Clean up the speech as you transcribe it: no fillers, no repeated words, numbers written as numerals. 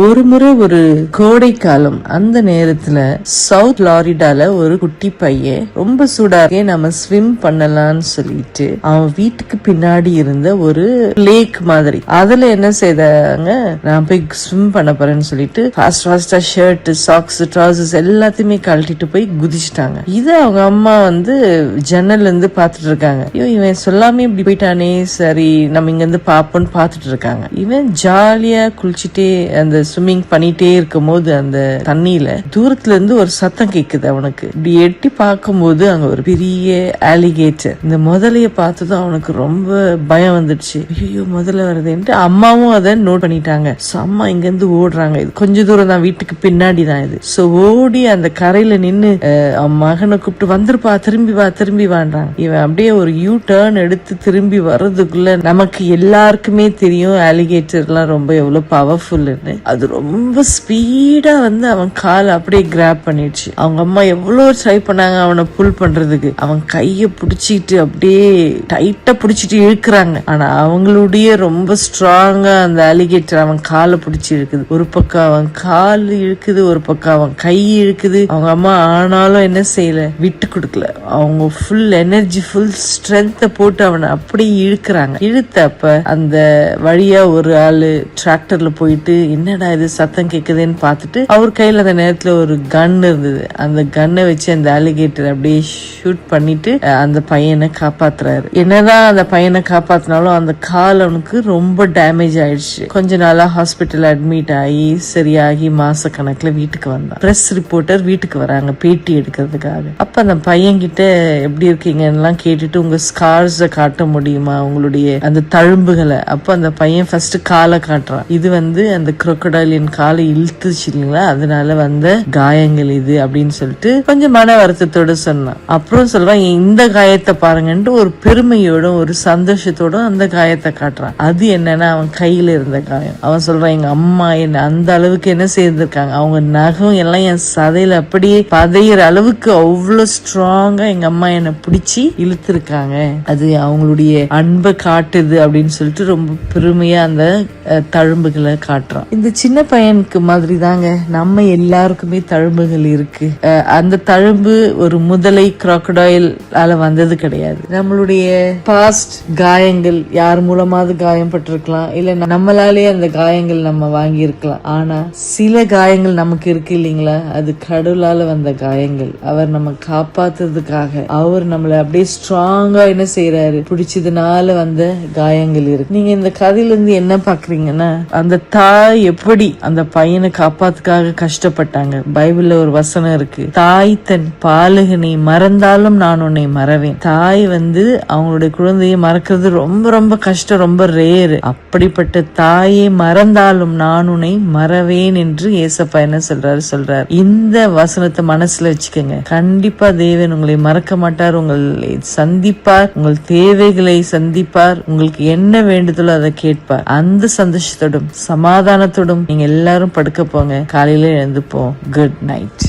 ஒரு முறை ஒரு கோடை காலம், அந்த நேரத்துல சவுத் ஃப்ளாரிடால ஒரு குட்டி பையன் ரொம்ப சூடாகே நம்ம ஸ்விம் பண்ணலாம்னு சொல்லிட்டு அவன் வீட்டுக்கு பின்னாடி இருந்த ஒரு லேக் மாதிரி அதுல என்ன செய்தாங்க, நான் போய் ஸ்விம் பண்ண போறேன்னு சொல்லிட்டு ஃபாஸ்டா ஷர்ட், சாக்ஸ், ட்ரௌசர்ஸ் எல்லாத்தையுமே கழட்டிட்டு போய் குதிச்சிட்டாங்க. இத அவங்க அம்மா ஜன்னல்ல இருந்து பாத்துட்டு இருக்காங்க. இவன் சொல்லாம இப்படி போயிட்டானே, சரி நம்ம இங்க இருந்து பாப்போன்னு பாத்துட்டு இருக்காங்க. இவன் ஜாலியா குளிச்சுட்டே அந்த ஸ்விம்மிங் பண்ணிட்டே இருக்கும் போது அந்த தண்ணியில தூரத்துல இருந்து ஒரு சத்தம் கேக்குது. அவனுக்கு இப்படி எட்டி பார்க்கும் போது அங்க ஒரு பெரிய ஆலிகேட்டர். இந்த முதலைய பார்த்ததும் அவனுக்கு ரொம்ப பயம் வந்துடுச்சு. ஐயோ முதல்ல வருதுன்ட்டு அம்மாவும் அதை நோட் பண்ணிட்டாங்க. அம்மா இங்க இருந்து ஓடுறாங்க. இது கொஞ்ச தூரம் தான், வீட்டுக்கு பின்னாடி தான் இது. சோ ஓடி அந்த கரையில நின்னு மகனை கூப்பிட்டு வந்துருப்பா, திரும்பி வான்றாங்க. இவன் அப்படியே ஒரு யூ டர்ன் எடுத்து திரும்பி வர்றதுக்குள்ள நமக்கு எல்லாருக்குமே தெரியும் ஆலிகேட்டர் எல்லாம் ரொம்ப எவ்வளவு பவர்ஃபுல்லுன்னு. அது ரொம்ப ஸ்பீடா அவன் காலை அப்படியே கிராப் பண்ணிடுச்சு. அவங்க அம்மா எவ்வளவு ட்ரை பண்ணாங்க அவனை புல் பண்றதுக்கு. அவன் கைய புடிச்சிட்டு அப்படியே டைட்டா புடிச்சிட்டு இழுக்கிறாங்க. ஆனா அவங்களுடைய ரொம்ப ஸ்ட்ராங்கா அந்த அலிகேட்டர் அவன் காலை புடிச்சு இழுக்குது. ஒரு பக்கம் அவன் கால் இழுக்குது, ஒரு பக்கம் அவன் கை இழுக்குது. அவங்க அம்மா ஆனாலும் என்ன செய்யல, விட்டு கொடுக்கல. அவங்க ஃபுல் எனர்ஜி, ஃபுல் ஸ்ட்ரென்த்த போட்டு அவனை அப்படியே இழுக்கிறாங்க. இழுத்தப்ப அந்த வழியா ஒரு ஆளு டிராக்டர்ல போயிட்டு என்னடா இது சத்தம் கேக்குதுன்னு பாத்துட்டு அவர் கையில அந்த நேரத்துல ஒரு கன் இருந்தது. அந்த கன்னை வச்சு அந்த அலிகேட்டர் அப்படியே ஷூட் பண்ணிட்டு அந்த பையனை காப்பாத்துறாரு. என்னதான் அந்த பையனை காப்பாத்தினாலும் அந்த கால் அவனுக்கு ரொம்ப டேமேஜ் ஆயிடுச்சு. கொஞ்ச நாளா ஹாஸ்பிட்டல் அட்மிட் ஆகி சரியாகி மாச கணக்குல வீட்டுக்கு வந்தான். பிரஸ் ரிப்போர்ட்டர் வீட்டுக்கு வராங்க பேட்டி எடுக்கிறதுக்காக. அப்ப அந்த பையன் கிட்ட எப்படி இருக்கீங்கன்னு கேட்டுட்டு உங்க ஸ்கார்ஸ காட்ட முடியுமா, உங்களுடைய அந்த தழும்புகளை. அப்ப அந்த பையன் ஃபர்ஸ்ட் காலை காட்டுறான். இது அந்த crocodile காலை இழுத்துச்சு இல்லைங்களா, அதனால வந்த காயங்கள் இது அப்படின்னு சொல்லிட்டு கொஞ்சம் மன வருத்தத்தோட சொன்னான். அப்புறம் சொல்றான், இந்த காயத்தை பாருங்கன்ட்டு ஒரு பெருமையோட ஒரு சந்தோஷத்தோட அந்த காயத்தை காட்டுறான். அது என்னன்னா அவன் கையில இருந்த காயம். அவன் சொல்றான், எங்க அம்மா என்ன அந்த அளவுக்கு என்ன செய்திருக்காங்க, அவங்க நகம் எல்லாம் என் சதையில அப்படியே பதையிற அளவுக்கு அவ்வளவு ஸ்ட்ராங்கா எங்க அம்மா என்ன பிடிச்சி இழுத்திருக்காங்க. அது அவங்களுடைய அன்பை காட்டுது அப்படின்னு சொல்லிட்டு ரொம்ப பெருமையா அந்த தழும்புகளை காட்டுறான். இந்த சின்ன பையனுக்கு மாதிரி தாங்க நம்ம எல்லாருக்குமே தழும்புகள் இருக்கு. அந்த தழும்பு ஒரு முதலை crocodile வந்தது கிடையாது. நம்மளுடைய பாஸ்ட் காயங்கள் யார் மூலமாவது காயம் பட்டிருக்கலாம், இல்ல நம்மளாலே அந்த காயங்கள் நம்ம வாங்கி இருக்கலாம். ஆனா சில காயங்கள் நமக்கு இருக்கு இல்லைங்களா, அது கடவுளால வந்த காயங்கள். அவர் நம்ம காப்பாத்துறதுக்காக அவர் நம்மள அப்படியே ஸ்ட்ராங்கா என்ன செய்யறாரு, பிடிச்சதுனால வந்த காயங்கள் இருக்கு. நீங்க இந்த கதையில இருந்து என்ன பாக்குறீங்கன்னா, அந்த தாய் எப்படி அந்த பையனை காப்பாத்துக்காக கஷ்டப்பட்டாங்க. பைபிள்ல ஒரு வசனம் இருக்கு, தாய் தன் பாலகனை மறந்தாலும் நான் உன்னை மறவேன். தாய் அவங்களுடைய குழந்தையை மறக்கிறது ரொம்ப ரொம்ப கஷ்டம், ரொம்ப ரேர். அப்படிப்பட்ட தாயை மறந்தாலும் நான் உன்னை மறவேன் என்று ஏசப்பா என்ன சொல்றாரு. இந்த வசனத்தை மனசுல வச்சுக்கோங்க. கண்டிப்பா தேவன் உங்களை மறக்க மாட்டார், உங்களை சந்திப்பார், உங்கள் தேவைகளை சந்திப்பார், உங்களுக்கு என்ன வேண்டுதலோ அதை கேட்பார். அந்த சந்தோஷத்தோடும் சமாதானத்தோடும் நீங்க எல்லாரும் படுக்க போங்க. காலையில எழுந்துப்போம். Good night.